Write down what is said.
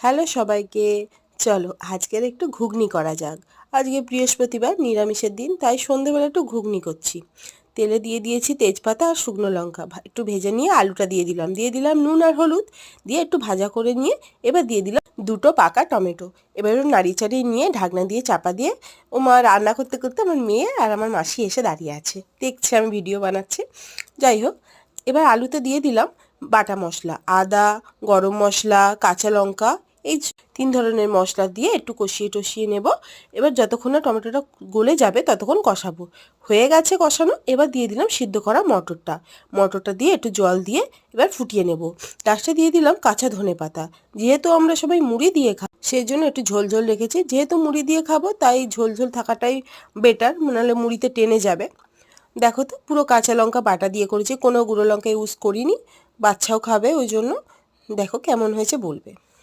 Hello সবাইকে। চলো আজকের একটু ঘুগনি করা যাক। আজকে বৃহস্পতিবার, নিরামিষের দিন, তাই সন্ধেবেলা একটু ঘুগনি করছি। তেলে দিয়ে দিয়েছি তেজপাতা আর শুকনো লঙ্কা, একটু ভেজে নিয়ে আলুটা দিয়ে দিলাম নুন আর হলুদ দিয়ে একটু ভাজা করে নিয়ে এবার দিয়ে দিলাম দুটো পাকা টমেটো। এবার একটু নাড়িয়ে চাড়িয়ে নিয়ে ঢাকনা দিয়ে চাপা দিয়ে রান্না করতে করতে আমার মেয়ে আর আমার মাসি এসে দাঁড়িয়ে আছে, দেখছে আমি ভিডিও বানাচ্ছি। যাই হোক, এবার আলুতে দিয়ে দিলাম বাটা মশলা, আদা, গরম মশলা, কাঁচা লঙ্কা, এই তিন ধরনের মশলা দিয়ে একটু কষিয়ে টষিয়ে নেব। এবার যতক্ষণ না টমেটোটা গলে যাবে ততক্ষণ কষাবো। হয়ে গেছে কষানো, এবার দিয়ে দিলাম সিদ্ধ করা মটরটা দিয়ে একটু জল দিয়ে এবার ফুটিয়ে নেব। লাস্টে দিয়ে দিলাম কাঁচা ধনে পাতা। যেহেতু আমরা সবাই মুড়ি দিয়ে খাই সেই জন্য একটু ঝোল ঝোল রেখেছি, যেহেতু মুড়ি দিয়ে খাবো তাই ঝোল ঝোল থাকাটাই বেটার, নাহলে মুড়িতে টেনে যাবে। দেখো তো, পুরো কাঁচা লঙ্কা বাটা দিয়ে করেছি, কোনো গুঁড়ো লঙ্কা ইউজ করিনি, বাচ্চাও খাবে ওই জন্য। দেখো কেমন হয়েছে বলবে।